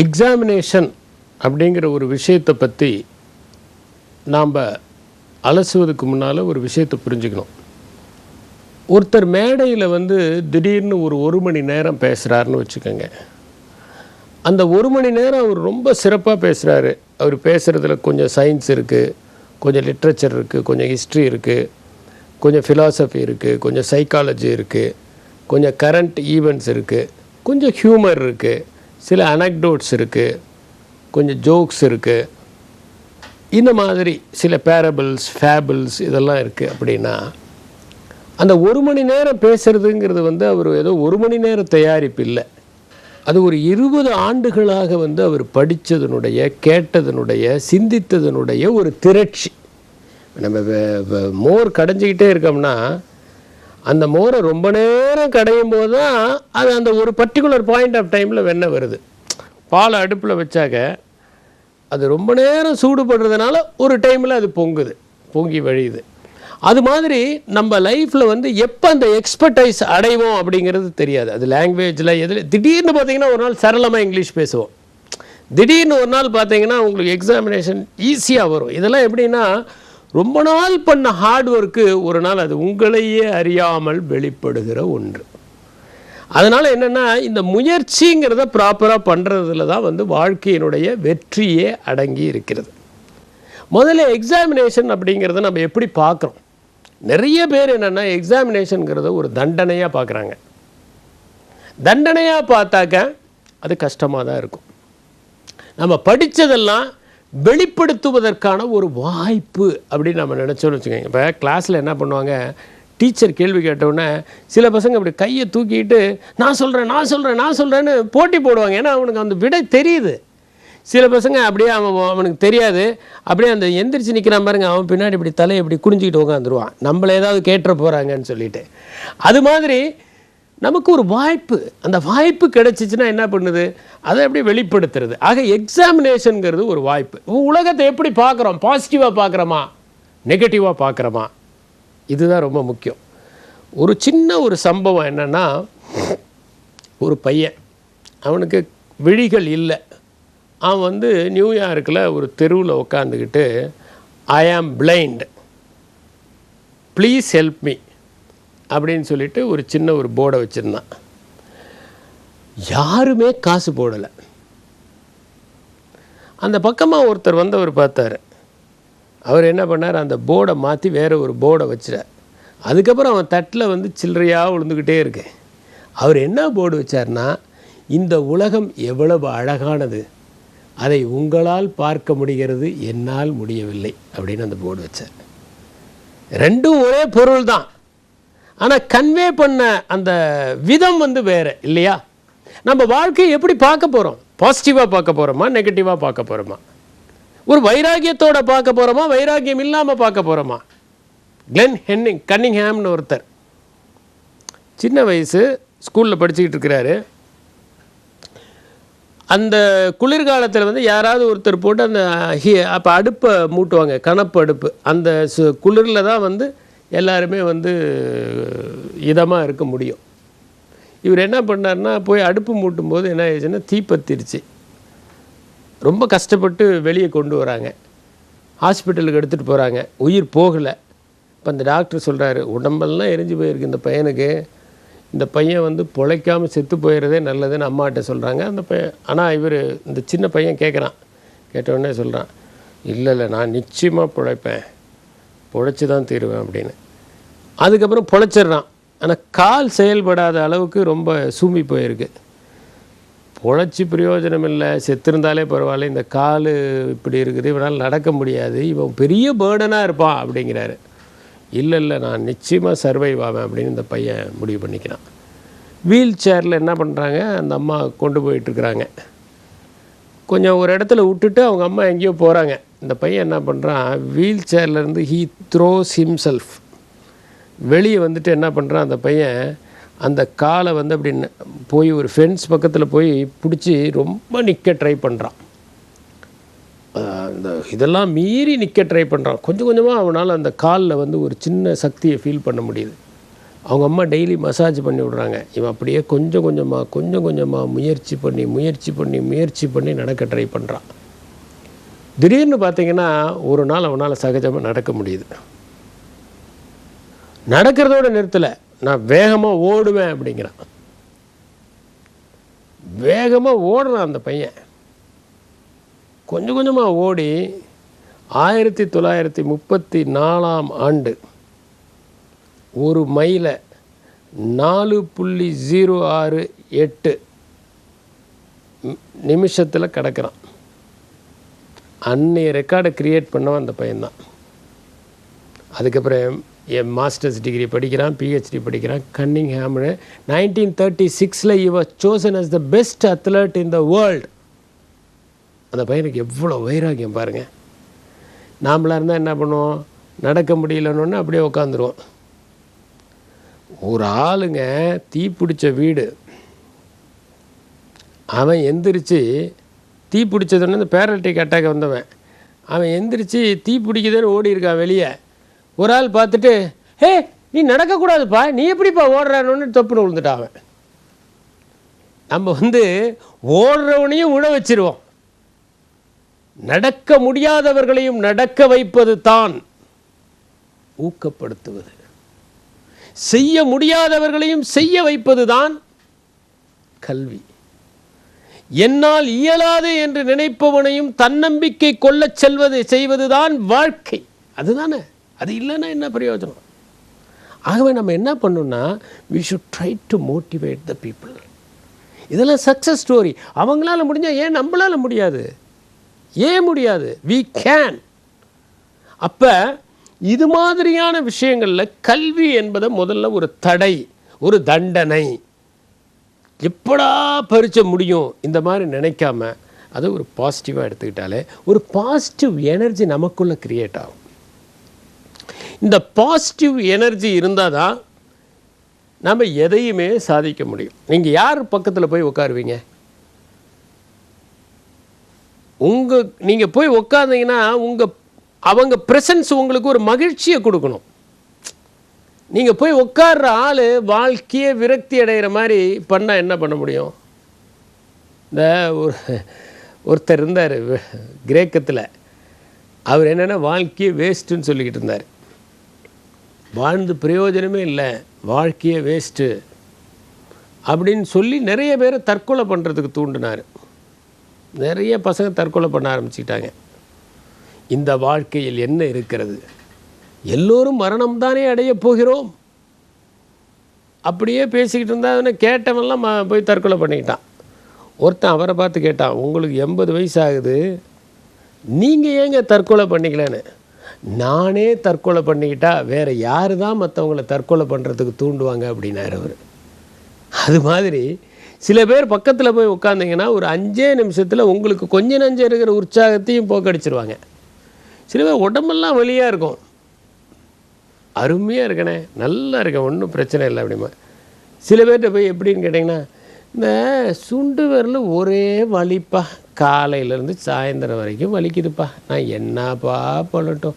Examination அப்படிங்கிற ஒரு விஷயத்தை பற்றி நாம் அலசுவதுக்கு முன்னால் ஒரு விஷயத்தை புரிஞ்சுக்கணும். ஒருத்தர் மேடையில் திடீர்னு ஒரு மணி நேரம் பேசுகிறாருன்னு வச்சுக்கோங்க. அந்த 1 மணி நேரம் அவர் ரொம்ப சிறப்பாக பேசுகிறாரு. அவர் பேசுகிறதுல கொஞ்சம் சயின்ஸ் இருக்குது, கொஞ்சம் லிட்ரேச்சர் இருக்குது, கொஞ்சம் ஹிஸ்ட்ரி இருக்குது, கொஞ்சம் ஃபிலாசபி இருக்குது, கொஞ்சம் சைக்காலஜி இருக்குது, கொஞ்சம் கரண்ட் ஈவெண்ட்ஸ் இருக்குது, கொஞ்சம் ஹியூமர் இருக்குது, சில அனக்டோட்ஸ் இருக்குது, கொஞ்சம் ஜோக்ஸ் இருக்குது, இந்த மாதிரி சில பேரபிள்ஸ் ஃபேபிள்ஸ் இதெல்லாம் இருக்குது. அப்படின்னா அந்த 1 மணி நேரம் பேசுகிறதுங்கிறது அவர் ஏதோ 1 மணி நேரம் தயாரிப்பு இல்லை. அது ஒரு 20 ஆண்டுகளாக அவர் படித்ததனுடைய, கேட்டதனுடைய, சிந்தித்ததனுடைய ஒரு திரட்சி. நம்ம மோர் கடைஞ்சிக்கிட்டே இருக்கோம்னா அந்த மோரை ரொம்ப நேரம் கடையும் போது தான் அது அந்த ஒரு பர்டிகுலர் பாயிண்ட் ஆஃப் டைமில் வெண்ணெய் வருது. பாலை அடுப்பில் வச்சாக்க அது ரொம்ப நேரம் சூடுபடுறதுனால ஒரு டைமில் அது பொங்கி வழியுது. அது மாதிரி நம்ம லைஃப்பில் எப்போ அந்த எக்ஸ்பர்டைஸ் அடைவோம் அப்படிங்கிறது தெரியாது. அது லாங்குவேஜில் எதில் திடீர்னு பார்த்தீங்கன்னா ஒரு நாள் சரளமாக இங்கிலீஷ் பேசுவோம், திடீர்னு ஒரு நாள் பார்த்தீங்கன்னா உங்களுக்கு எக்ஸாமினேஷன் ஈஸியாக வரும். இதெல்லாம் எப்படின்னா ரொம்ப நாள் பண்ண ஹார்ட் ஒர்க்கு ஒரு நாள் அது உங்களையே அறியாமல் வெளிப்படுகிற ஒன்று. அதனால் என்னென்னா இந்த முயற்சிங்கிறத ப்ராப்பராக பண்ணுறதுல தான் வாழ்க்கையினுடைய வெற்றியே அடங்கி இருக்கிறது. முதல்ல எக்ஸாமினேஷன் அப்படிங்கிறத நம்ம எப்படி பார்க்குறோம்? நிறைய பேர் என்னென்னா எக்ஸாமினேஷனுங்கிறத ஒரு தண்டனையாக பார்க்குறாங்க. தண்டனையாக பார்த்தாக்க அது கஷ்டமாக தான் இருக்கும். நம்ம படித்ததெல்லாம் வெளிப்படுத்துவதற்கான ஒரு வாய்ப்பு அப்படின்னு நம்ம நினச்சோன்னு வச்சுக்கோங்க. இப்போ கிளாஸில் என்ன பண்ணுவாங்க, டீச்சர் கேள்வி கேட்டவுடனே சில பசங்க அப்படி கையை தூக்கிட்டு நான் சொல்கிறேன்னு போட்டி போடுவாங்க. ஏன்னா அவனுக்கு அந்த விடை தெரியுது. சில பசங்க அப்படியே அவனுக்கு தெரியாது, அப்படியே அந்த எந்திரிச்சு நிற்கிறான் பாருங்க, அவன் பின்னாடி இப்படி தலையை இப்படி குனிஞ்சிக்கிட்டு உட்காந்துருவான், நம்மளை ஏதாவது கேட்டுற போகிறாங்கன்னு சொல்லிட்டு. அது மாதிரி நமக்கு ஒரு வாய்ப்பு, அந்த வாய்ப்பு கிடைச்சிச்சின்னா என்ன பண்ணுது, அதை எப்படி வெளிப்படுத்துறது. ஆக எக்ஸாமினேஷனுங்கிறது ஒரு வாய்ப்பு. உலகத்தை எப்படி பார்க்குறோம், பாசிட்டிவாக பார்க்குறோமா நெகட்டிவாக பார்க்குறோமா, இதுதான் ரொம்ப முக்கியம். ஒரு சின்ன ஒரு சம்பவம் என்னென்னா, ஒரு பையன் அவனுக்கு விழிகள் இல்லை. அவன் நியூயார்க்கில் ஒரு தெருவில் உட்காந்துக்கிட்டு ஐ ஆம் பிளைண்ட் ப்ளீஸ் ஹெல்ப் மீ அப்படின்னு சொல்லிட்டு ஒரு சின்ன ஒரு போர்டை வச்சுருந்தான். யாருமே காசு போடலை. அந்த பக்கமாக ஒருத்தர் அவர் பார்த்தார். அவர் என்ன பண்ணார், அந்த போர்டை மாற்றி வேறு ஒரு போர்டை வச்சுட்டார். அதுக்கப்புறம் அவன் தட்டில் சில்லறையாக விழுந்துக்கிட்டே இருக்கு. அவர் என்ன போர்டு வச்சார்னா, இந்த உலகம் எவ்வளவு அழகானது, அதை உங்களால் பார்க்க முடிகிறது, என்னால் முடியவில்லை அப்படின்னு அந்த போர்டு வச்சார். ரெண்டும் ஒரே பொருள் தான், ஆனால் கன்வே பண்ண அந்த விதம் வேறு இல்லையா? நம்ம வாழ்க்கையை எப்படி பார்க்க போகிறோம்? பாசிட்டிவாக பார்க்க போகிறோமா, நெகட்டிவாக பார்க்க போகிறோமா? ஒரு வைராகியத்தோடு பார்க்க போகிறோமா, வைராகியம் இல்லாமல் பார்க்க போகிறோமா? கிளென் கன்னிங்ஹாம்னு ஒருத்தர் சின்ன வயசு ஸ்கூலில் படிச்சுக்கிட்டு இருக்கிறாரு. அந்த குளிர்காலத்தில் யாராவது ஒருத்தர் போட்டு அந்த அப்போ அடுப்பை மூட்டுவாங்க, கணப்பு அடுப்பு. அந்த குளிரில் தான் எல்லாருமே இதமாக இருக்க முடியும். இவர் என்ன பண்ணார்னா, போய் அடுப்பு மூட்டும் போது என்ன ஆயிடுச்சுன்னா தீப்பத்திருச்சு. ரொம்ப கஷ்டப்பட்டு வெளியே கொண்டு வராங்க, ஹாஸ்பிட்டலுக்கு எடுத்துகிட்டு போகிறாங்க, உயிர் போகலை. இப்போ அந்த டாக்டர் சொல்கிறாரு, உடம்பெல்லாம் எரிஞ்சு போயிருக்கு இந்த பையனுக்கு, இந்த பையன் பிழைக்காமல் செத்து போயிடுறதே நல்லதுன்னு அம்மாட்ட சொல்கிறாங்க. அந்த பையன் ஆனால் இந்த சின்ன பையன் கேட்டவுடனே சொல்கிறான், இல்லை நான் நிச்சயமாக பிழைப்பேன், பிழைச்சி தான் தீருவேன் அப்படின்னு. அதுக்கப்புறம் பிழைச்சிட்றான். ஆனால் கால் செயல்படாத அளவுக்கு ரொம்ப சூம்பி போயிருக்கு. பிழைச்சி பிரயோஜனம் இல்லை, செத்துருந்தாலே பரவாயில்ல, இந்த கால் இப்படி இருக்குது, இவனால் நடக்க முடியாது, இவன் பெரிய பேர்டனாக இருப்பான் அப்படிங்கிறாரு. இல்லை நான் நிச்சயமாக சர்வைவ் ஆவேன் அப்படின்னு இந்த பையன் முடிவு பண்ணிக்கிறான். வீல் சேரில் என்ன பண்ணுறாங்க, அந்த அம்மா கொண்டு போயிட்டுருக்குறாங்க. கொஞ்சம் ஒரு இடத்துல விட்டுட்டு அவங்க அம்மா எங்கேயோ போகிறாங்க. இந்த பையன் என்ன பண்ணுறான், வீல் சேர்லேருந்து ஹீ த்ரோஸ் ஹிம்செல்ஃப் வெளியே என்ன பண்ணுறான், அந்த பையன் அந்த காலை அப்படி போய் ஒரு ஃபென்ஸ் பக்கத்தில் போய் பிடிச்சி ரொம்ப நிற்க ட்ரை பண்ணுறான். அந்த இதெல்லாம் மீறி நிற்க ட்ரை பண்ணுறான். கொஞ்சம் கொஞ்சமாக அவனால் அந்த காலில் ஒரு சின்ன சக்தியை ஃபீல் பண்ண முடியுது. அவங்க அம்மா டெய்லி மசாஜ் பண்ணி விட்றாங்க. இவன் அப்படியே கொஞ்சம் கொஞ்சமாக முயற்சி பண்ணி நடக்க ட்ரை பண்ணுறான். திடீர்னு பார்த்திங்கன்னா ஒரு நாள் அவனால் சகஜமாக நடக்க முடியுது. நடக்கிறதோட நிறுத்தலை, நான் வேகமாக ஓடுவேன் அப்படிங்கிறான். வேகமாக ஓடுறான் அந்த பையன். கொஞ்சமாக ஓடி 1934ஆம் ஆண்டு ஒரு மைலை 4.068 நிமிஷத்தில் கடக்கிறான். அன்னைய ரெக்கார்டை க்ரியேட் பண்ணவன் அந்த பையன்தான். அதுக்கப்புறம் என் மாஸ்டர்ஸ் டிகிரி படிக்கிறான், பிஹெச்டி படிக்கிறான் கன்னிங்ஹாமில். 1936 he was chosen as the best athlete in the world. அந்த பையனுக்கு எவ்வளோ வைராக்கியம் பாருங்கள். நாமளாக இருந்தால் என்ன பண்ணுவோம், நடக்க முடியலன்னு அப்படியே உட்காந்துருவோம். ஒரு ஆளுங்க தீ பிடிச்ச வீடு, அவன் எந்திரிச்சு தீ பிடிச்சதுன்னு இந்த பேரல்டிக் அட்டாக் வந்தவன், அவன் எந்திரிச்சு தீ பிடிக்குதுன்னு ஓடி இருக்கான் வெளியே. ஒரு ஆள் பார்த்துட்டு, ஹே நீ நடக்கக்கூடாதுப்பா, நீ எப்படிப்பா ஓடுறான்னு தப்புன்னு விழுந்துட்டான் அவன். நம்ம ஓடுறவனையும் விழ வச்சிருவோம். நடக்க முடியாதவர்களையும் நடக்க வைப்பது தான் ஊக்கப்படுத்துவது. செய்ய முடியாதவர்களையும் செய்ய வைப்பது தான் கல்வி. என்னால் இயலாது என்று நினைப்பவனையும் தன்னம்பிக்கை கொள்ளச் செய்வதுதான் வாழ்க்கை. அதுதானே, அது இல்லைன்னா என்ன பிரயோஜனம்? ஆகவே நம்ம என்ன பண்ணணும்னா, we should try to motivate the people. இதெல்லாம் சக்ஸஸ் ஸ்டோரி. அவங்களால முடிஞ்சால் ஏன் நம்மளால முடியாது? ஏன் முடியாது? we can. அப்போ இது மாதிரியான விஷயங்களில் கல்வி என்பதை முதல்ல ஒரு தடை, ஒரு தண்டனை, எப்படா பரிச்சை முடியும் இந்த மாதிரி நினைக்காம அதை ஒரு பாசிட்டிவாக எடுத்துக்கிட்டாலே ஒரு பாசிட்டிவ் எனர்ஜி நமக்குள்ளே க்ரியேட் ஆகும். இந்த பாசிட்டிவ் எனர்ஜி இருந்தால் தான் நம்ம எதையுமே சாதிக்க முடியும். நீங்கள் யார் பக்கத்தில் போய் உட்காருவீங்க? நீங்கள் போய் உட்காந்தீங்கன்னா அவங்க ப்ரெசன்ஸ் உங்களுக்கு ஒரு மகிழ்ச்சியை கொடுக்கணும். நீங்கள் போய் உட்கார்ற ஆள் வாழ்க்கையே விரக்தி அடைகிற மாதிரி பண்ணால் என்ன பண்ண முடியும்? இந்த ஒருத்தர் இருந்தார் கிரேக்கத்தில், அவர் என்னென்னா வாழ்க்கையே வேஸ்ட்டுன்னு சொல்லிக்கிட்டு இருந்தார். வாழ்ந்து பிரயோஜனமே இல்லை, வாழ்க்கையே வேஸ்ட்டு அப்படின்னு சொல்லி நிறைய பேரை தற்கொலை பண்ணுறதுக்கு தூண்டினார். நிறைய பசங்க தற்கொலை பண்ண ஆரம்பிச்சுக்கிட்டாங்க. இந்த வாழ்க்கையில் என்ன இருக்கிறது? எல்லோரும் மரணம் தானே அடைய போகிறோம். அப்படியே பேசிக்கிட்டு இருந்தால் அவனை கேட்டவன்லாம் போய் தற்கொலை பண்ணிக்கிட்டான். ஒருத்தன் அவரை பார்த்து கேட்டான், உங்களுக்கு 80 வயசு ஆகுது, நீங்கள் ஏங்க தற்கொலை பண்ணிக்கலன்னு. நானே தற்கொலை பண்ணிக்கிட்டா வேறு யார் தான் மற்றவங்கள தற்கொலை பண்ணுறதுக்கு தூண்டுவாங்க அப்படின்னாரு அவர். அது மாதிரி சில பேர் பக்கத்தில் போய் உட்காந்திங்கன்னா ஒரு 5 நிமிஷத்தில் உங்களுக்கு கொஞ்சம் நஞ்சம் இருக்கிற உற்சாகத்தையும் போக்கடிச்சிருவாங்க. சில பேர் உடம்பெல்லாம் வலியாக இருக்கும், அருமையாக இருக்கணே, நல்லா இருக்கேன், ஒன்றும் பிரச்சனை இல்லை அப்படிமா. சில பேர்கிட்ட போய் எப்படின்னு கேட்டிங்கன்னா, இந்த சுண்டு விரல் ஒரே வலிப்பா, காலையிலேருந்து சாயந்தரம் வரைக்கும் வலிக்குதுப்பா, நான் என்னப்பா பண்ணட்டும்,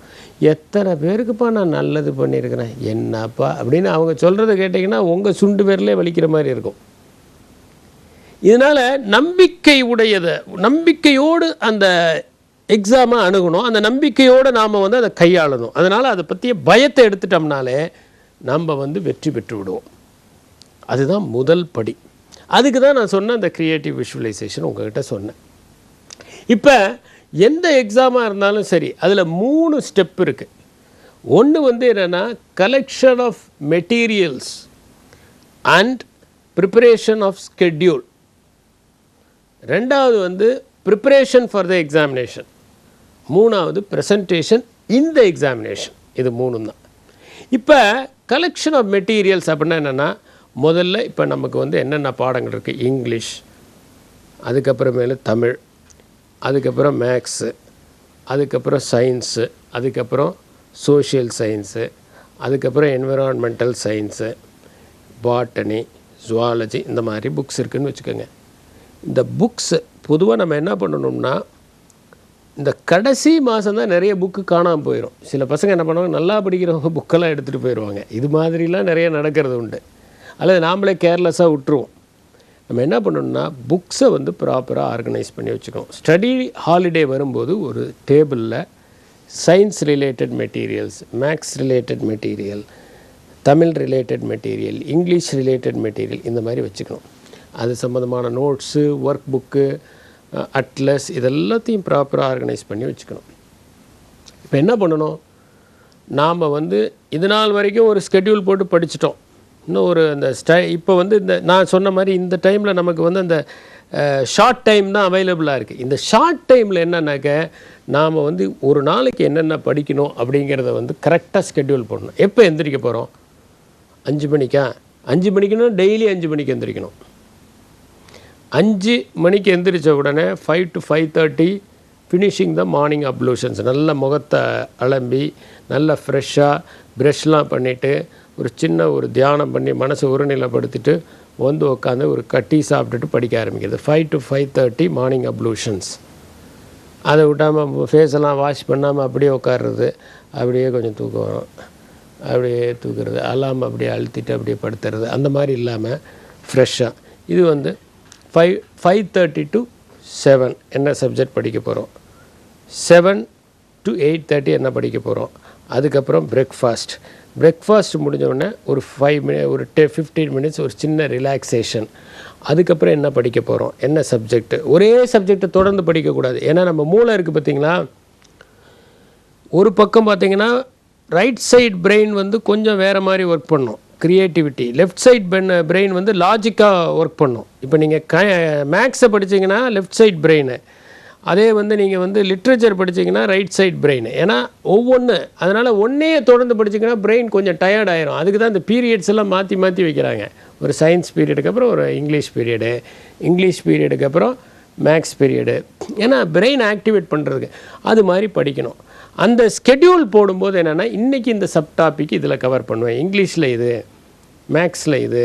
எத்தனை பேருக்குப்பா நான் நல்லது பண்ணியிருக்கிறேன், என்னப்பா அப்படின்னு அவங்க சொல்கிறத கேட்டிங்கன்னா உங்கள் சுண்டு விரலே வலிக்கிற மாதிரி இருக்கும். இதனால் நம்பிக்கையோடு அந்த எக்ஸாமை அணுகணும். அந்த நம்பிக்கையோடு நாம் அதை கையாளணும். அதனால் அதை பற்றிய பயத்தை எடுத்துட்டோம்னாலே நம்ம வெற்றி பெற்று விடுவோம். அதுதான் முதல் படி. அதுக்கு தான் நான் சொன்ன அந்த க்ரியேட்டிவ் விஷுவலைசேஷன் உங்கள்கிட்ட சொன்னேன். இப்போ எந்த எக்ஸாமாக இருந்தாலும் சரி, அதில் 3 ஸ்டெப் இருக்குது. ஒன்று என்னென்னா collection of materials and preparation of schedule. ரெண்டாவது ப்ரிப்பரேஷன் ஃபார் த எக்ஸாமினேஷன். மூணாவது ப்ரெசன்டேஷன் இன் த எக்ஸாமினேஷன். இது 3 தான். இப்போ கலெக்ஷன் ஆஃப் மெட்டீரியல்ஸ் அப்படின்னா என்னென்னா, முதல்ல இப்போ நமக்கு என்னென்ன பாடங்கள் இருக்குது, இங்கிலீஷ், அதுக்கப்புறமேலு தமிழ், அதுக்கப்புறம் மேக்ஸு, அதுக்கப்புறம் சயின்ஸு, அதுக்கப்புறம் சோஷியல் சயின்ஸு, அதுக்கப்புறம் என்விரான்மெண்டல் சயின்ஸு, பாட்டனி, ஜுவாலஜி, இந்த மாதிரி புக்ஸ் இருக்குதுன்னு வச்சுக்கோங்க. இந்த புக்ஸு பொதுவாக நம்ம என்ன பண்ணணும்னா, இந்த கடைசி மாதம் தான் நிறைய புக்கு காணாமல் போயிடும். சில பசங்க என்ன பண்ணுவாங்க, நல்லா படிக்கிறவங்க புக்கெல்லாம் எடுத்துகிட்டு போயிடுவாங்க. இது மாதிரிலாம் நிறைய நடக்கிறது உண்டு. அல்லது நாம்ளே கேர்லெஸ்ஸாக விட்டுருவோம். நம்ம என்ன பண்ணணும்னா புக்ஸை வந்து ப்ராப்பராக ஆர்கனைஸ் பண்ணி வச்சுக்கணும். ஸ்டடி ஹாலிடே வரும்போது ஒரு டேபிளில் science related materials, maths related material, Tamil related material, English related material இந்த மாதிரி வச்சுக்கணும். அது சம்மந்தமான நோட்ஸு, ஒர்க் புக்கு, அட்லஸ் இதெல்லாத்தையும் ப்ராப்பராக ஆர்கனைஸ் பண்ணி வச்சுக்கணும். இப்போ என்ன பண்ணணும், நாம் வந்து இது நாள் வரைக்கும் ஒரு ஸ்கெட்யூல் போட்டு படிச்சிட்டோம். இன்னும் ஒரு அந்த இப்போ வந்து இந்த நான் சொன்ன மாதிரி இந்த டைமில் நமக்கு வந்து அந்த ஷார்ட் டைம் தான் அவைலபிளாக இருக்குது. இந்த ஷார்ட் டைமில் என்னன்னாக்க நாம் வந்து ஒரு நாளைக்கு என்னென்ன படிக்கணும் அப்படிங்கிறத வந்து கரெக்டாக ஸ்கெட்யூல் பண்ணணும். எப்போ எந்திரிக்க போகிறோம், 5 மணிக்கா, 5 மணிக்குன்னா டெய்லி 5 மணிக்கு எந்திரிக்கணும். 5 மணிக்கு எந்திரிச்ச உடனே 5 to 5:30 ஃபினிஷிங் த மார்னிங் அப்ளூஷன்ஸ். நல்ல முகத்தை அலம்பி நல்ல ஃப்ரெஷ்ஷாக ப்ரெஷ்லாம் பண்ணிவிட்டு ஒரு சின்ன ஒரு தியானம் பண்ணி மனசை ஒருநிலைப்படுத்திட்டு வந்து உட்காந்து ஒரு டீ சாப்பிட்டுட்டு படிக்க ஆரம்பிக்கிறது. 5 to 5:30 மார்னிங் அப்ளூஷன்ஸ். அதை விட்டாமல் ஃபேஸெல்லாம் வாஷ் பண்ணாமல் அப்படியே உட்காடுறது, அப்படியே கொஞ்சம் தூக்கம் வரும், அப்படியே தூக்குறது, அலாமல் அப்படியே அழுத்திட்டு அப்படியே படுத்துறது, அந்த மாதிரி இல்லாமல் ஃப்ரெஷ்ஷாக. இது வந்து 5:30 to 7 என்ன சப்ஜெக்ட் படிக்க போகிறோம், 7 to 8:30 என்ன படிக்க போகிறோம். அதுக்கப்புறம் பிரேக்ஃபாஸ்ட் முடிஞ்சோடனே ஒரு 15 மினிட்ஸ் ஒரு சின்ன ரிலாக்ஸேஷன். அதுக்கப்புறம் என்ன படிக்க போகிறோம், என்ன சப்ஜெக்ட். ஒரே சப்ஜெக்டை தொடர்ந்து படிக்கக்கூடாது. ஏன்னா நம்ம மூளை இருக்குது பார்த்திங்களா, ஒரு பக்கம் பார்த்திங்கன்னா ரைட் சைட் பிரெயின் வந்து கொஞ்சம் வேறு மாதிரி ஒர்க் பண்ணும், க்ரியேட்டிவிட்டி. லெஃப்ட் சைட் பிரெயின் வந்து லாஜிக்காக ஒர்க் பண்ணும். இப்போ நீங்கள் மேக்ஸை படித்தீங்கன்னா லெஃப்ட் சைட் பிரெயின், அதே வந்து நீங்கள் வந்து லிட்ரேச்சர் படித்தீங்கன்னா ரைட் சைட் பிரெயின். ஏன்னா ஒவ்வொன்று, அதனால் ஒன்றையே தொடர்ந்து படிச்சிங்கன்னா பிரெயின் கொஞ்சம் டயர்ட் ஆயிரும். அதுக்கு தான் இந்த பீரியட்ஸ் எல்லாம் மாற்றி மாற்றி வைக்கிறாங்க. ஒரு சயின்ஸ் பீரியடுக்கு அப்புறம் ஒரு இங்கிலீஷ் பீரியடுக்கு அப்புறம் மேக்ஸ் பீரியடு. ஏன்னா பிரெயின் ஆக்டிவேட் பண்ணுறதுக்கு அது மாதிரி படிக்கணும். அந்த ஸ்கெட்யூல் போடும்போது என்னென்னா, இன்றைக்கி இந்த சப் டாபிக் இதில் கவர் பண்ணுவேன், இங்கிலீஷில் இது, மேக்ஸில் இது,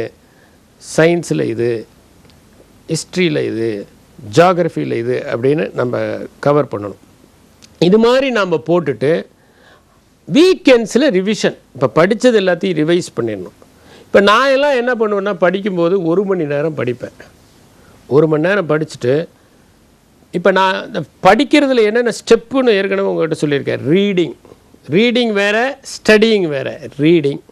சயின்ஸில் இது, ஹிஸ்ட்ரியில் இது, ஜியாகிரஃபியில் இது அப்படின்னு நம்ம கவர் பண்ணணும். இது மாதிரி நம்ம போட்டுட்டு வீக்கெண்ட்ஸில் ரிவிஷன், இப்போ படித்தது எல்லாத்தையும் ரிவைஸ் பண்ணிடணும். இப்போ நான் எல்லாம் என்ன பண்ணுவேன்னா, படிக்கும்போது 1 மணி நேரம் படிப்பேன். 1 மணி நேரம் படிச்சுட்டு, இப்போ நான் படிக்கிறதுல என்னென்ன ஸ்டெப்புன்னு ஏற்கனவே உங்கள்கிட்ட சொல்லியிருக்கேன். ரீடிங் வேறு, ஸ்டடியிங் வேறு. ரீடிங்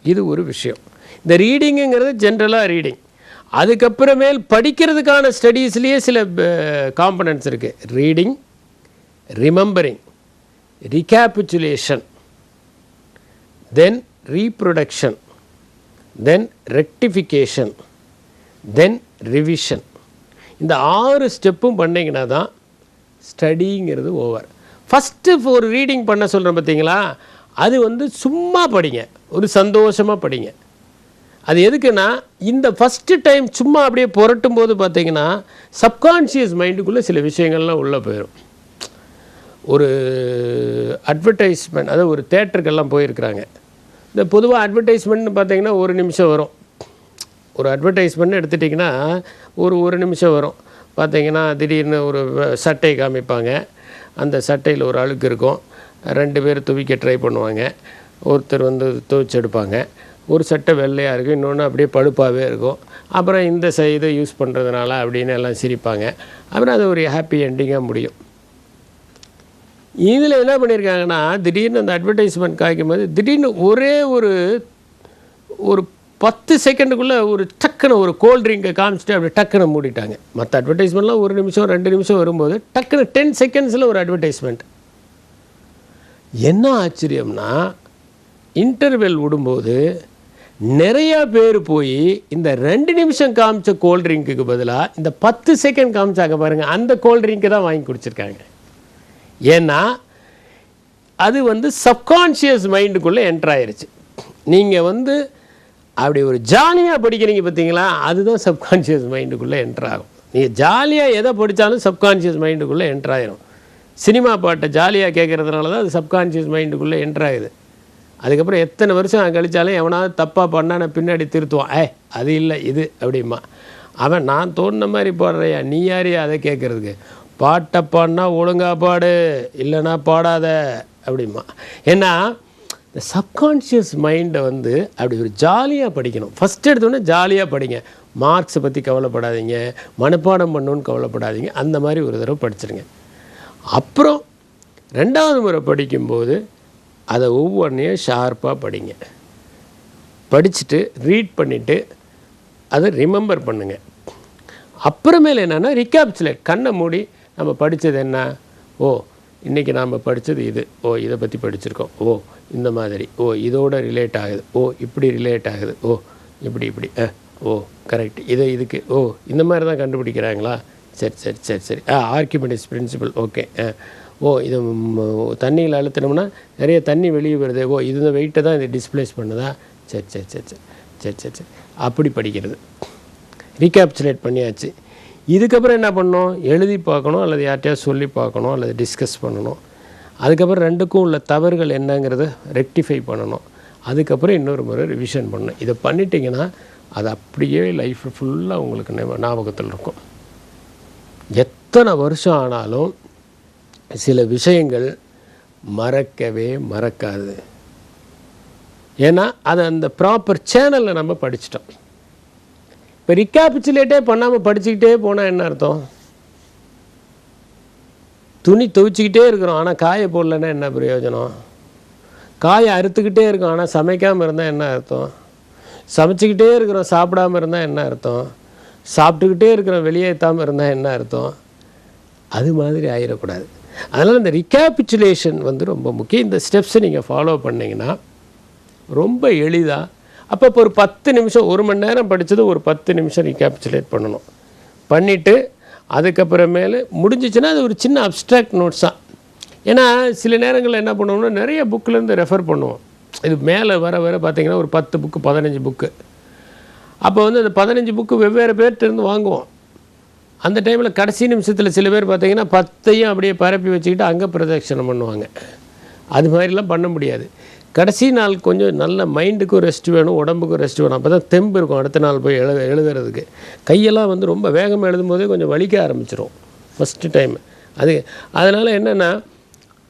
இது ஒரு விஷயம். இந்த ரீடிங்குங்கிறது ஜென்ரலாக ரீடிங். அதுக்கப்புறமேல் படிக்கிறதுக்கான ஸ்டடீஸ்லேயே சில காம்பனன்ட்ஸ் இருக்குது. ரீடிங், ரிமெம்பரிங், ரிகேபிச்சுலேஷன், தென் ரீப்ரொடக்ஷன், தென் ரெக்டிஃபிகேஷன், தென் ரிவிஷன். இந்த 6 ஸ்டெப்பும் பண்ணிங்கன்னா தான் ஸ்டடிங்கிறது ஓவர். ஃபஸ்ட்டு ஒரு ரீடிங் பண்ண சொல்கிறேன் பார்த்தீங்களா, அது வந்து சும்மா படிங்க, ஒரு சந்தோஷமாக படிங்க. அது எதுக்குன்னா, இந்த ஃபஸ்ட்டு டைம் சும்மா அப்படியே புரட்டும் போது பார்த்தீங்கன்னா சப்கான்ஷியஸ் மைண்டுக்குள்ளே சில விஷயங்கள்லாம் உள்ளே போயிடும். ஒரு அட்வர்டைஸ்மெண்ட், அதாவது ஒரு தேட்டருக்கெல்லாம் போயிருக்கிறாங்க. இந்த பொதுவாக அட்வர்டைஸ்மெண்ட்னு பார்த்தீங்கன்னா 1 நிமிஷம் வரும். ஒரு அட்வர்டைஸ்மெண்ட் எடுத்துட்டிங்கன்னா ஒரு நிமிஷம் வரும். பார்த்தீங்கன்னா திடீர்னு ஒரு சட்டை காமிப்பாங்க, அந்த சட்டையில் ஒரு அழுக்கு இருக்கும், 2 பேர் துவைக்க ட்ரை பண்ணுவாங்க, ஒருத்தர் வந்து துவைச்சி எடுப்பாங்க. ஒரு சட்டை வெள்ளையாக இருக்கும், இன்னொன்று அப்படியே பழுப்பாகவே இருக்கும். அப்புறம் இந்த இதை யூஸ் பண்ணுறதுனால அப்படின்னு எல்லாம் சிரிப்பாங்க. அப்புறம் அது ஒரு ஹாப்பி எண்டிங்காக முடியும். இதில் என்ன பண்ணியிருக்காங்கன்னா, திடீர்னு அந்த அட்வர்டைஸ்மெண்ட் காய்க்கும் போது திடீர்னு ஒரே ஒரு 10 செகண்டுக்குள்ளே ஒரு டக்குன்னு ஒரு கோல்ட் ட்ரிங்கை காமிச்சிட்டு அப்படி டக்குன்னு மூடிட்டாங்க. மற்ற அட்வர்டைஸ்மெண்ட்லாம் 1 நிமிஷம் 2 நிமிஷம் வரும்போது டக்குன்னு 10 செகண்ட்ஸில் ஒரு அட்வர்டைஸ்மெண்ட். என்ன ஆச்சரியம்னா, இன்டர்வெல் விடும்போது நிறையா பேர் போய் இந்த 2 நிமிஷம் காமிச்ச கோல்ட் ட்ரிங்க்குக்கு பதிலாக இந்த 10 செகண்ட் காமிச்சாங்க பாருங்கள், அந்த கோல்ட் ட்ரிங்க்கு தான் வாங்கி குடிச்சிருக்காங்க. ஏன்னா அது வந்து சப்கான்ஷியஸ் மைண்டுக்குள்ளே என்ட்ராயிருச்சு. நீங்கள் வந்து அப்படி ஒரு ஜாலியாக படிக்கிறீங்க பார்த்தீங்களா, அதுதான் சப்கான்ஷியஸ் மைண்டுக்குள்ளே என்ட்ராகும். நீங்கள் ஜாலியாக எதை படித்தாலும் சப்கான்ஷியஸ் மைண்டுக்குள்ளே என்ட்ராயிரும். சினிமா பாட்டை ஜாலியாக கேட்குறதுனால தான் அது சப்கான்ஷியஸ் மைண்டுக்குள்ளே என்ட்ராகுது. அதுக்கப்புறம் எத்தனை வருஷம் கழித்தாலும் எவனாவது தப்பாக பண்ணால் நான் பின்னாடி திருத்துவான், அது இல்லை இது அப்படிமா. அவன் நான் தோணுன மாதிரி போடுறையா, நீ யாரையா அதை கேட்குறதுக்கு. பாட்டை பாடினா ஒழுங்கா பாடு, இல்லைன்னா பாடாத அப்படிமா. ஏன்னா இந்த சப்கான்ஷியஸ் மைண்டை வந்து அப்படி ஒரு ஜாலியாக படிக்கணும். ஃபஸ்ட் எடுத்தோடனே ஜாலியாக படிங்க. மார்க்ஸை பற்றி கவலைப்படாதீங்க, மனப்பாடம் பண்ணணுன்னு கவலைப்படாதீங்க. அந்த மாதிரி ஒரு தடவை படிச்சிருங்க. அப்புறம் 2வது முறை படிக்கும்போது அதை ஒவ்வொன்றையும் ஷார்ப்பாக படிங்க. படிச்சுட்டு ரீட் பண்ணிவிட்டு அதை ரிமெம்பர் பண்ணுங்கள். அப்புறமேல என்னென்னா ரிகாப்சுலேட். கண்ணை மூடி நம்ம படித்தது என்ன, ஓ இன்றைக்கி நாம் படித்தது இது, ஓ இதை பற்றி படிச்சிருக்கோம், ஓ இந்த மாதிரி, ஓ இதோட ரிலேட் ஆகுது, ஓ இப்படி ரிலேட் ஆகுது, ஓ இப்படி இப்படி, ஓ கரெக்ட், இதுக்கு ஓ இந்த மாதிரி தான் கண்டுபிடிக்கிறாங்களா, சரி சரி சரி சரி, ஆர்கிமெடிஸ் பிரின்சிபல், ஓகே, ஓ இது தண்ணியில் அழுத்தினோம்னா நிறைய தண்ணி வெளியே வருது, ஓ இது இந்த வெயிட்டை தான் இது டிஸ்பிளேஸ் பண்ணுதா, சரி சரி சரி சரி சரி சரி சரி அப்படி படிக்கிறது. ரீகேப்சுலேட் பண்ணியாச்சு. இதுக்கப்புறம் என்ன பண்ணணும், எழுதி பார்க்கணும், அல்லது யார்கிட்டயாவது சொல்லி பார்க்கணும், அல்லது டிஸ்கஸ் பண்ணணும். அதுக்கப்புறம் 2க்கும் உள்ள தவறுகள் என்னங்கிறத ரெக்டிஃபை பண்ணணும். அதுக்கப்புறம் இன்னொரு முறை ரிவிஷன் பண்ணணும். இதை பண்ணிட்டீங்கன்னா அது அப்படியே லைஃப் ஃபுல்லாக உங்களுக்கு ஞாபகத்தில் இருக்கும். எத்தனை வருஷம் ஆனாலும் சில விஷயங்கள் மறக்கவே மறக்காது. ஏன்னா அதை அந்த ப்ராப்பர் சேனலில் நம்ம படிச்சிட்டோம். இப்போ ரிகாபிச்சுலேட்டே பண்ணாமல் படிச்சுக்கிட்டே போனால் என்ன அர்த்தம், துணி துவைச்சிக்கிட்டே இருக்கிறோம் ஆனால் காய போடலன்னா என்ன பிரயோஜனம், காயை அறுத்துக்கிட்டே இருக்கோம் ஆனால் சமைக்காமல் இருந்தால் என்ன அர்த்தம், சமைச்சிக்கிட்டே இருக்கிறோம் சாப்பிடாமல் இருந்தால் என்ன அர்த்தம், சாப்பிட்டுக்கிட்டே இருக்கிறோம் வெளியேற்றாமல் இருந்தால் என்ன அர்த்தம். அது மாதிரி ஆயிடக்கூடாது. அதனால் இந்த ரிகாபிச்சுலேஷன் வந்து ரொம்ப முக்கியம். இந்த ஸ்டெப்ஸை நீங்கள் ஃபாலோ பண்ணிங்கன்னா ரொம்ப எளிதாக, அப்போ இப்போ ஒரு 10 நிமிஷம், 1 மணி நேரம் படித்தது ஒரு 10 நிமிஷம் ரிகாபிச்சுலேட் பண்ணணும். பண்ணிவிட்டு அதுக்கப்புறமேலு முடிஞ்சிச்சுன்னா அது ஒரு சின்ன அப்ஸ்ட்ராக்ட் நோட்ஸ் தான். ஏன்னா சில நேரங்களில் என்ன பண்ணுவோம்னா நிறைய புக்கிலேருந்து ரெஃபர் பண்ணுவோம். இது மேலே வர வர பார்த்திங்கன்னா ஒரு 10 புக்கு 15 புக்கு. அப்போ வந்து அந்த 15 புக்கு வெவ்வேறு பேர்கிட்டருந்து வாங்குவோம். அந்த டைமில் கடைசி நிமிஷத்தில் சில பேர் பார்த்திங்கன்னா 10ஐயும் அப்படியே பரப்பி வச்சுக்கிட்டு அங்கே பிரதட்சணம் பண்ணுவாங்க. அது மாதிரிலாம் பண்ண முடியாது. கடைசி நாள் கொஞ்சம் நல்ல மைண்டுக்கும் ரெஸ்ட் வேணும், உடம்புக்கும் ரெஸ்ட் வேணும். அப்போ தான் தெம்பு இருக்கும் அடுத்த நாள் போய் எழுதுறதுக்கு. கையெல்லாம் வந்து ரொம்ப வேகமாக எழுதும்போதே கொஞ்சம் வலிக்க ஆரம்பிச்சிடும் ஃபஸ்ட்டு டைம். அதனால் என்னென்னா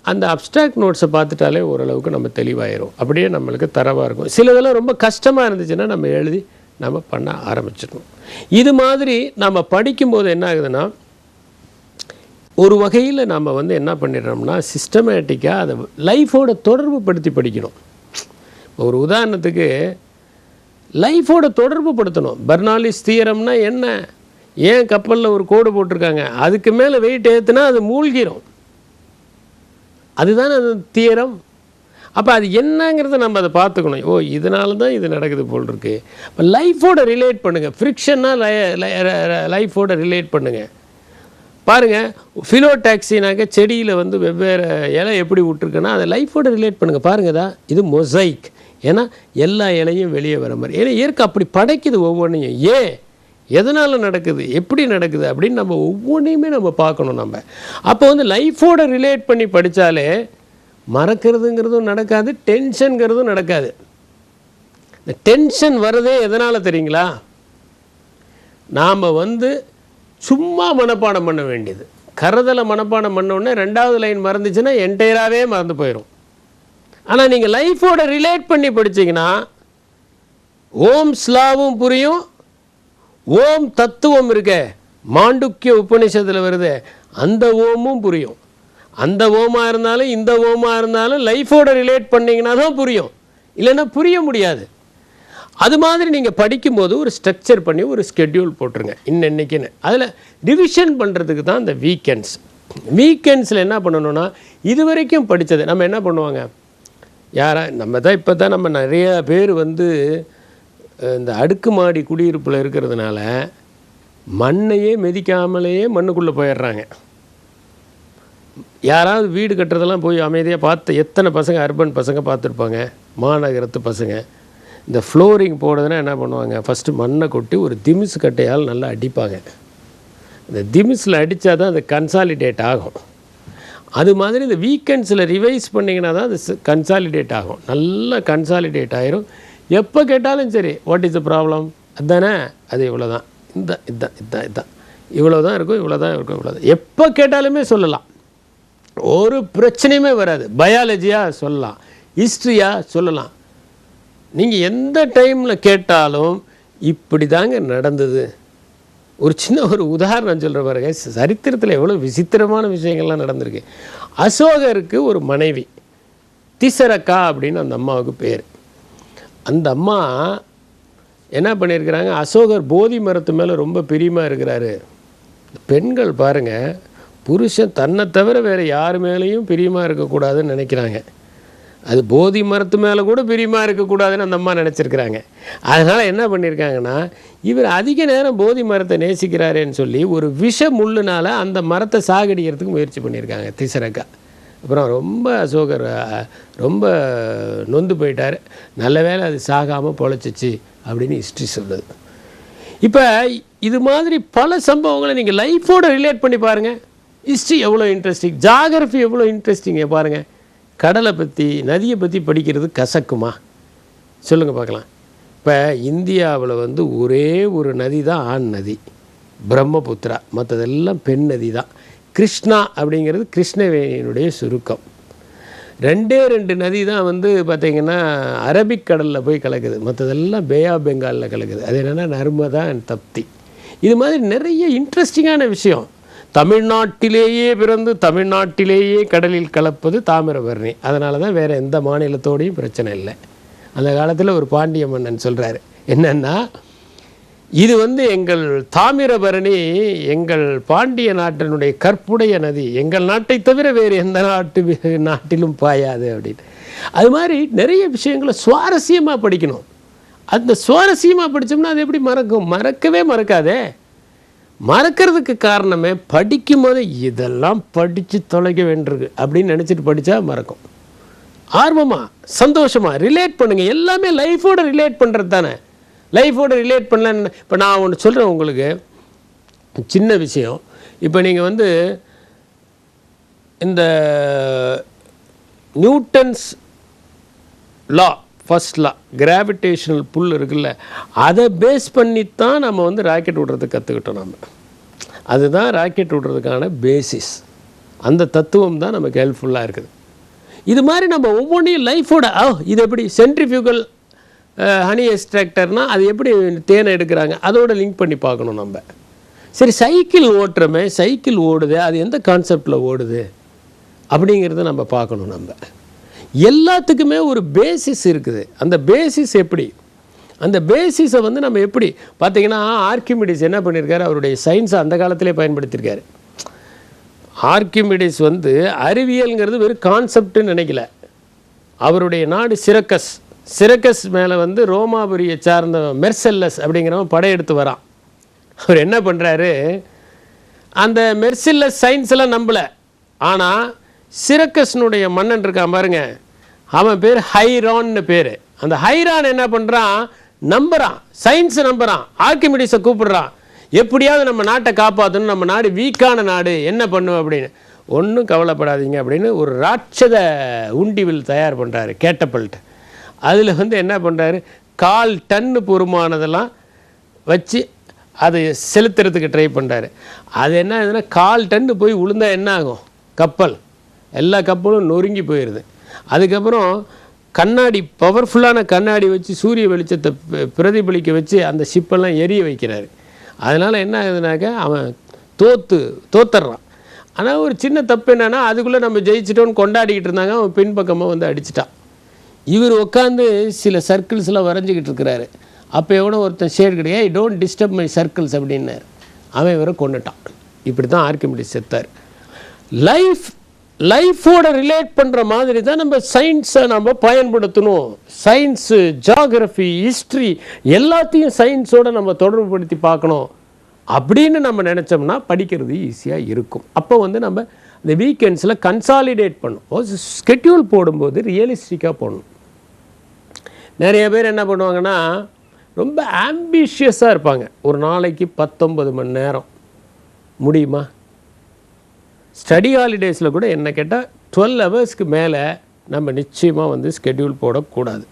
அந்த அப்ஸ்ட்ராக்ட் நோட்ஸை பார்த்துட்டாலே ஓரளவுக்கு நம்ம தெளிவாயிரும். அப்படியே நம்மளுக்கு தரவாக இருக்கும். சிலதெல்லாம் ரொம்ப கஷ்டமாக இருந்துச்சுன்னா நம்ம எழுதி நம்ம பண்ண ஆரம்பிச்சிடணும். இது மாதிரி நம்ம படிக்கும்போது என்ன ஆகுதுன்னா ஒரு வகையில் நம்ம வந்து என்ன பண்ணிடுறோம்னா சிஸ்டமேட்டிக்காக அதை லைஃபோட தொடர்பு படுத்தி படிக்கணும். ஒரு உதாரணத்துக்கு லைஃபோட தொடர்பு படுத்தணும். பெர்னாலிஸ் தியரம்னா என்ன, ஏன் கப்பலில் ஒரு கோடு போட்டிருக்காங்க, அதுக்கு மேலே வெயிட் ஏற்றுனா அது மூழ்கிடும், அதுதான் அது தியரம். அப்போ அது என்னங்கிறத நம்ம அதை பார்த்துக்கணும். ஓ இதனால தான் இது நடக்குது போல் இருக்குது. இப்போ லைஃபோட ரிலேட் பண்ணுங்கள். ஃப்ரிக்ஷனாக லைஃபோட ரிலேட் பண்ணுங்கள். பாருங்கள், ஃபிலோ டாக்ஸினாக்க செடியில் வந்து வெவ்வேறு இலை எப்படி விட்டுருக்குன்னா அதை லைஃபோட ரிலேட் பண்ணுங்கள். பாருங்கதா இது மொசைக், ஏன்னா எல்லா இலையும் வெளியே வர மாதிரி. ஏன்னா இயற்கை அப்படி படைக்குது ஒவ்வொன்றையும். ஏன் எதனால் நடக்குது, எப்படி நடக்குது அப்படின்னு நம்ம ஒவ்வொன்றையுமே நம்ம பார்க்கணும். நம்ம அப்போ வந்து லைஃபோட ரிலேட் பண்ணி படித்தாலே மறக்கிறதுங்கிறதும் நடக்காது, டென்ஷனுங்கிறதும் நடக்காது. இந்த டென்ஷன் வரதே எதனால் தெரியுங்களா, நாம் வந்து சும்மா மனப்பாடம் பண்ண வேண்டியது. கருதலை மனப்பாடம் பண்ணோடனே 2வது லைன் மறந்துச்சுன்னா என்டையராகவே மறந்து போயிடும். ஆனால் நீங்கள் லைஃபோட ரிலேட் பண்ணி படித்தீங்கன்னா ஓம் ஸ்லாவும் புரியும், ஓம் தத்துவம் இருக்க மாண்டுக்கிய உபநிஷத்தில் வருது அந்த ஓமும் புரியும். அந்த ஓமாக இருந்தாலும் இந்த ஓமாக இருந்தாலும் லைஃபோட ரிலேட் பண்ணிங்கன்னா தான் புரியும், இல்லைன்னா புரிய முடியாது. அது மாதிரி நீங்கள் படிக்கும்போது ஒரு ஸ்ட்ரக்சர் பண்ணி ஒரு ஸ்கெட்யூல் போட்டுருங்க இன்னைக்குன்னு. அதில் ரிவிஷன் பண்ணுறதுக்கு தான் இந்த வீக்கெண்ட்ஸில் என்ன பண்ணணுன்னா இது வரைக்கும் படித்தது நம்ம என்ன பண்ணுவாங்க, நம்ம தான் இப்போ தான் நம்ம நிறைய பேர் வந்து இந்த அடுக்குமாடி குடியிருப்பில் இருக்கிறதுனால மண்ணையே மிதிக்காமலேயே மண்ணுக்குள்ளே போயிடுறாங்க. யாராவது வீடு கட்டுறதெல்லாம் போய் அமைதியாக பார்த்து எத்தனை பசங்க அர்பன் பசங்க பார்த்துருப்பாங்க, மாநகரத்து பசங்க. இந்த ஃப்ளோரிங் போடுறதுனா என்ன பண்ணுவாங்க, ஃபஸ்ட்டு மண்ணை கொட்டி ஒரு திமிசு கட்டையால் நல்லா அடிப்பாங்க. இந்த திமிஸில் அடித்தா தான் அது கன்சாலிடேட் ஆகும். அது மாதிரி இந்த வீக்கெண்ட்ஸில் ரிவைஸ் பண்ணிங்கன்னா தான் அது கன்சாலிடேட் ஆகும், நல்லா கன்சாலிடேட் ஆகிரும். எப்போ கேட்டாலும் சரி வாட் இஸ் த ப்ராப்ளம், அதுதானே, அது இவ்வளோ தான், இதுதான் இவ்வளோ தான் இருக்கும், இவ்வளோ தான் இருக்கும், இவ்வளோ தான். எப்போ கேட்டாலுமே சொல்லலாம், ஒரு பிரச்சனையுமே வராது. பயாலஜியாக சொல்லலாம், ஹிஸ்ட்ரியாக சொல்லலாம். நீங்கள் எந்த டைமில் கேட்டாலும் இப்படி தாங்க நடந்தது. ஒரு சின்ன ஒரு உதாரணம் சொல்கிற பாருங்க, சரித்திரத்தில் எவ்வளோ விசித்திரமான விஷயங்கள்லாம் நடந்திருக்கு. அசோகருக்கு ஒரு மனைவி திசரக்கா அப்படின்னு அந்த அம்மாவுக்கு பேர். அந்த அம்மா என்ன பண்ணியிருக்கிறாங்க, அசோகர் போதி மரத்து மேலே ரொம்ப பிரியமாக இருக்கிறாரு. பெண்கள் பாருங்கள், புருஷன் தன்னை தவிர வேறு யார் மேலேயும் பிரியமாக இருக்கக்கூடாதுன்னு நினைக்கிறாங்க. அது போதி மரத்து மேலே கூட பிரியமாக இருக்கக்கூடாதுன்னு அந்த அம்மா நினச்சிருக்கிறாங்க. அதனால் என்ன பண்ணியிருக்காங்கன்னா, இவர் அதிக நேரம் போதி மரத்தை நேசிக்கிறாரேன்னு சொல்லி ஒரு விஷ முள்ளுனால் அந்த மரத்தை சாகடிக்கிறதுக்கு முயற்சி பண்ணியிருக்காங்க திசரக்கா. அப்புறம் ரொம்ப அசோகர் ரொம்ப நொந்து போயிட்டார். நல்ல வேளை அது சாகாமல் பொழைச்சிச்சு அப்படின்னு ஹிஸ்ட்ரி சொல்லுது. இப்போ இது மாதிரி பல சம்பவங்களை நீங்கள் லைஃபோடு ரிலேட் பண்ணி பாருங்கள். ஹிஸ்ட்ரி எவ்வளோ இன்ட்ரெஸ்டிங், ஜாகிரஃபி எவ்வளோ இன்ட்ரெஸ்டிங்க பாருங்கள். கடலை பற்றி, நதியை பற்றி படிக்கிறது கசக்குமா சொல்லுங்கள் பார்க்கலாம். இப்போ இந்தியாவில் வந்து ஒரே ஒரு நதி தான் ஆண் நதி, பிரம்மபுத்திரா. மற்றதெல்லாம் பெண் நதி தான். கிருஷ்ணா அப்படிங்கிறது கிருஷ்ணவேணியினுடைய சுருக்கம். 2 நதி தான் வந்து பார்த்திங்கன்னா அரபிக்கடலில் போய் கலக்குது. மற்றதெல்லாம் பே ஆஃப் பெங்காலில் கலக்குது. அது என்னென்னா நர்மதா அண்ட் தப்தி. இது மாதிரி நிறைய இன்ட்ரெஸ்டிங்கான விஷயம். தமிழ்நாட்டிலேயே பிறந்து தமிழ்நாட்டிலேயே கடலில் கலப்பது தாமிரபரணி. அதனால தான் வேறு எந்த மாநிலத்தோடையும் பிரச்சனை இல்லை. அந்த காலத்தில் ஒரு பாண்டிய மன்னன் சொல்கிறாரு என்னென்னா, இது வந்து எங்கள் தாமிரபரணி எங்கள் பாண்டிய நாட்டினுடைய கற்புடைய நதி, எங்கள் நாட்டை தவிர வேறு எந்த நாட்டிலும் பாயாது அப்படின்னு. அது மாதிரி நிறைய விஷயங்களை சுவாரஸ்யமாக படிக்கணும். அந்த சுவாரஸ்யமாக படித்தோம்னா அது எப்படி மறக்கும்? மறக்கவே மறக்காதே. மறக்கிறதுக்கு காரணமே படிக்கும் போது இதெல்லாம் படித்து தொலைக்க வேண்டியிருக்கு அப்படின்னு நினச்சிட்டு படித்தா மறக்கும். ஆர்வமாக சந்தோஷமாக ரிலேட் பண்ணுங்கள். எல்லாமே லைஃபோடு ரிலேட் பண்ணுறது தானே. லைஃபோடு ரிலேட் பண்ணலன்னு இப்போ நான் ஒன்று சொல்கிறேன் உங்களுக்கு, சின்ன விஷயம். இப்போ நீங்கள் வந்து இந்த Newton's law, first law, gravitational pull இருக்குல்ல, அதை பேஸ் பண்ணித்தான் நம்ம வந்து ராக்கெட் விடுறதுக்கு கற்றுக்கிட்டோம். நம்ம அதுதான் ராக்கெட் விடுறதுக்கான பேசிஸ். அந்த தத்துவம் தான் நமக்கு ஹெல்ப்ஃபுல்லாக இருக்குது. இது மாதிரி நம்ம ஒவ்வொன்றையும் லைஃபோட இது எப்படி சென்ட்ரிஃபியூகல் ஹனி எக்ஸ்ட்ராக்டர்னால் அது எப்படி தேனை எடுக்கிறாங்க அதோட லிங்க் பண்ணி பார்க்கணும் நம்ம. சரி, சைக்கிள் ஓட்டுறமே, சைக்கிள் ஓடுது, அது எந்த கான்செப்டில் ஓடுது அப்படிங்கிறத நம்ம பார்க்கணும். நம்ம எல்லாத்துக்குமே ஒரு பேசிஸ் இருக்குது. அந்த பேசிஸ் எப்படி, அந்த பேசிஸை வந்து நம்ம எப்படி பார்த்திங்கன்னா, ஆர்க்கிமிடிஸ் என்ன பண்ணியிருக்காரு, அவருடைய சயின்ஸை அந்த காலத்திலே பயன்படுத்தியிருக்காரு. ஆர்க்கிமிடிஸ் வந்து அறிவியல்ங்கிறது வெறும் கான்செப்டுன்னு நினைக்கல. அவருடைய நாடு சிரக்கஸ் மேலே வந்து ரோமாபுரியை சார்ந்த மெர்செல்லஸ் அப்படிங்கிறவன் படையெடுத்து வரான். அவர் என்ன பண்ணுறாரு, அந்த மெர்சில்லஸ் சயின்ஸ் எல்லாம் நம்பலை. ஆனால் சிரக்கஸ்னுடைய மன்னன் இருக்கான் பாருங்க, அவன் பேர் ஹைரான்னு பேர். அந்த ஹைரான் என்ன பண்ணுறான், நம்புகிறான், சயின்ஸை நம்புகிறான், ஆர்க்கிமிடிஸை கூப்பிடுறான். எப்படியாவது நம்ம நாட்டை காப்பாற்றணும், நம்ம நாடு வீக்கான நாடு, என்ன பண்ணுவோம் அப்படின்னு. ஒன்றும் கவலைப்படாதீங்க அப்படின்னு ஒரு ராட்சத உண்டிவில் தயார் பண்ணுறாரு, கேட்டபல்ட். அதில் வந்து என்ன பண்ணுறாரு, 1/4 டன்னு பொறுமானதெல்லாம் வச்சு அதை செலுத்துறதுக்கு ட்ரை பண்ணுறாரு. அது என்ன ஆகுதுன்னா, 1/4 டன்னு போய் விழுந்தா என்ன ஆகும், கப்பல் எல்லா கப்பலும் நொறுங்கி போயிடுது. அதுக்கப்புறம் கண்ணாடி, பவர்ஃபுல்லான கண்ணாடி வச்சு சூரிய வெளிச்சத்தை பிரதிபலிக்க வச்சு அந்த ஷிப்பெல்லாம் எரிய வைக்கிறாரு. அதனால் என்ன ஆகுதுனாக்கா, அவன் தோத்துடுறான். ஆனால் ஒரு சின்ன தப்பு என்னென்னா, அதுக்குள்ளே நம்ம ஜெயிச்சிட்டோன்னு கொண்டாடிக்கிட்டு இருந்தாங்க, அவன் பின்பக்கமாக வந்து அடிச்சிட்டான். இவர் உட்காந்து சில சர்க்கிள்ஸ்லாம் வரைஞ்சிக்கிட்டு இருக்கிறாரு. அப்போ எவனோ ஒருத்தன் ஷேர் கிடையாது, டோன்ட் டிஸ்டர்ப் மை சர்க்கிள்ஸ் அப்படின்னாரு. அவன் இவரை கொண்டுட்டான். இப்படி தான் ஆர்க்கிமிடிஸ் செத்தார். லைஃபோட ரிலேட் பண்ணுற மாதிரி தான் நம்ம சயின்ஸை நம்ம பயன்படுத்தணும். சயின்ஸு, ஜியாகிரஃபி, ஹிஸ்ட்ரி எல்லாத்தையும் சயின்ஸோடு நம்ம தொடர்புபடுத்தி பார்க்கணும் அப்படின்னு நம்ம நினச்சோம்னா படிக்கிறது ஈஸியாக இருக்கும். அப்போ வந்து நம்ம இந்த வீக்கெண்ட்ஸில் கன்சாலிடேட் பண்ணும், ஸ்கெட்யூல் போடும்போது ரியலிஸ்டிக்காக போடணும். நிறைய பேர் என்ன பண்ணுவாங்கன்னா, ரொம்ப ஆம்பிஷியஸாக இருப்பாங்க. ஒரு நாளைக்கு 19 மணி நேரம் முடியுமா? ஸ்டடி ஹாலிடேஸில் கூட என்ன கேட்டால் 12 ஹவர்ஸ்க்கு மேலே நம்ம நிச்சயமாக வந்து ஸ்கெட்யூல் போடக்கூடாது.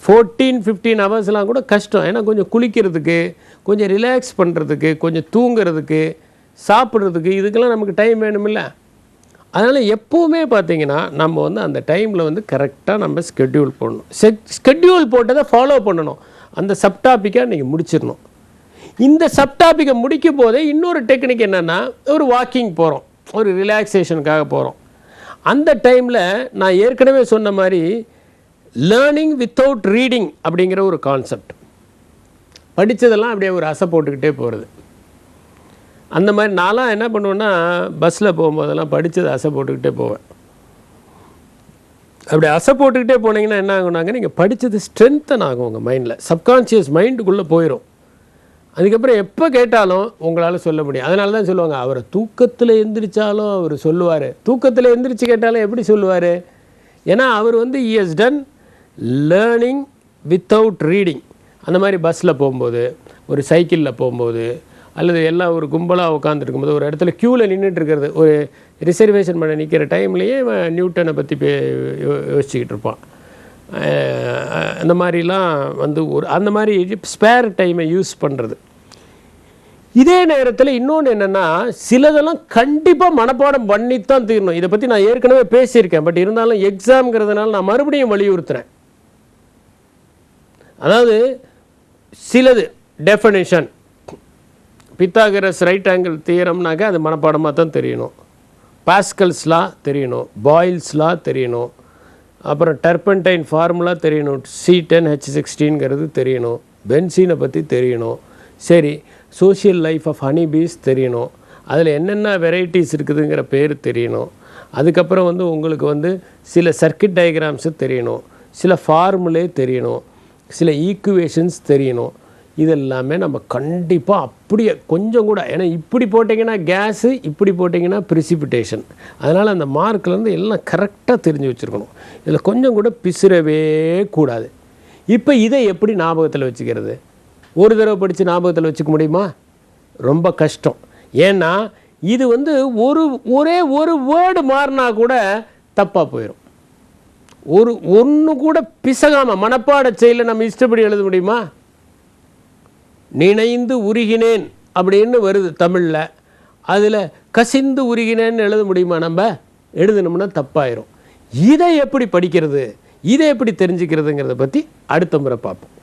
14-15 ஹவர்ஸ்லாம் கூட கஷ்டம். ஏன்னா கொஞ்சம் குளிக்கிறதுக்கு, கொஞ்சம் ரிலாக்ஸ் பண்ணுறதுக்கு, கொஞ்சம் தூங்குறதுக்கு, சாப்பிட்றதுக்கு, இதுக்கெல்லாம் நமக்கு டைம் வேணுமில்ல. அதனால் எப்போவுமே பார்த்திங்கன்னா நம்ம வந்து அந்த டைமில் வந்து கரெக்டாக நம்ம ஸ்கெட்யூல் போடணும். ஸ்கெட்யூல் போட்டதை ஃபாலோ பண்ணணும். அந்த சப்டாப்பிக்கை நீங்கள் முடிச்சிடணும். இந்த சப்டாப்பிக்கை முடிக்கும் போதே இன்னொரு டெக்னிக் என்னென்னா, ஒரு வாக்கிங் போகிறோம், ஒரு ரிலாக்ஸேஷனுக்காக போகிறோம். அந்த டைமில் நான் ஏற்கனவே சொன்ன மாதிரி லேர்னிங் வித்தவுட் ரீடிங் அப்படிங்கிற ஒரு கான்செப்ட். படித்ததெல்லாம் அப்படியே ஒரு அசை போட்டுக்கிட்டே போகிறது. அந்த மாதிரி நான்லாம் என்ன பண்ணுவேன்னா, பஸ்ஸில் போகும்போதெல்லாம் படித்ததை அசை போட்டுக்கிட்டே போவேன். அப்படி அசை போட்டுக்கிட்டே போனீங்கன்னா என்ன ஆகுனாங்க, நீங்கள் படித்தது ஸ்ட்ரென்த்தன் ஆகும் உங்கள் மைண்டில், சப்கான்ஷியஸ் மைண்டுக்குள்ளே போயிடும். அதுக்கப்புறம் எப்போ கேட்டாலும் உங்களால் சொல்ல முடியும். அதனால தான் சொல்லுவாங்க, அவரை தூக்கத்தில் எந்திரிச்சாலும் அவர் சொல்லுவார். தூக்கத்தில் எந்திரிச்சு கேட்டாலும் எப்படி சொல்லுவார்? ஏன்னா அவர் வந்து he has done learning without reading. அந்த மாதிரி பஸ்ஸில் போகும்போது, ஒரு சைக்கிளில் போகும்போது, அல்லது எல்லாம் ஒரு கும்பலாக உட்காந்துருக்கும்போது, ஒரு இடத்துல க்யூவில் நின்றுட்டு இருக்கிறது, ஒரு ரிசர்வேஷன் பண்ண நிற்கிற டைம்லேயே நியூட்டனை பற்றி யோசிச்சுக்கிட்டு இருப்பான். அந்த மாதிரிலாம் வந்து அந்த மாதிரி ஸ்பேர் டைமை யூஸ் பண்ணுறது. இதே நேரத்தில் இன்னொன்று என்னென்னா, சிலதெல்லாம் கண்டிப்பாக மனப்பாடம் பண்ணித்தான் தீரணும். இதை பற்றி நான் ஏற்கனவே பேசியிருக்கேன். பட் இருந்தாலும் எக்ஸாம்ங்கிறதுனால நான் மறுபடியும் வலியுறுத்துகிறேன். அதாவது சிலது டெஃபனிஷன், பித்தாகரஸ் ரைட் ஆங்கிள் தியரம்னாக்க அது மனப்பாடமாக தான் தெரியணும். பாஸ்கல்ஸ் லா தெரியணும், பாயில்ஸ் லா தெரியணும், அப்புறம் டர்பன்டைன் ஃபார்முலா தெரியணும், C10H16ங்கிறது தெரியணும், பென்சீனை பற்றி தெரியணும். சரி, சோஷியல் லைஃப் ஆஃப் ஹனிபீஸ் தெரியணும், அதில் என்னென்ன வெரைட்டிஸ் இருக்குதுங்கிற பேர் தெரியணும். அதுக்கப்புறம் வந்து உங்களுக்கு வந்து சில சர்க்கிட் டயக்ராம்ஸு தெரியணும், சில ஃபார்முலே தெரியணும், சில ஈக்குவேஷன்ஸ் தெரியணும். இதெல்லாமே நம்ம கண்டிப்பாக அப்படியே கொஞ்சம் கூட, ஏன்னா இப்படி போட்டிங்கன்னா கேஸு, இப்படி போட்டிங்கன்னா ப்ரிசிபிடேஷன். அதனால் அந்த மார்க்லேருந்து எல்லாம் கரெக்டாக தெரிஞ்சு வச்சுருக்கணும். இதில் கொஞ்சம் கூட பிசுறவே கூடாது. இப்போ இதை எப்படி ஞாபகத்தில் வச்சுக்கிறது? ஒரு தடவை படித்து ஞாபகத்தில் வச்சுக்க முடியுமா? ரொம்ப கஷ்டம். ஏன்னா இது வந்து ஒரே ஒரு வேர்டு மாறினா கூட தப்பாக போயிடும். ஒன்று கூட பிசகாமல் மனப்பாட செயலை நம்ம இஷ்டப்படி எழுத முடியுமா? நினைந்து உருகினேன் அப்படின்னு வருது தமிழில், அதில் கசிந்து உருகினேன்னு எழுத முடியுமா? நம்ம எழுதணும்னா தப்பாயிரும். இதை எப்படி படிக்கிறது, இதை எப்படி தெரிஞ்சுக்கிறதுங்கிறத பற்றி அடுத்த முறை பார்ப்போம்.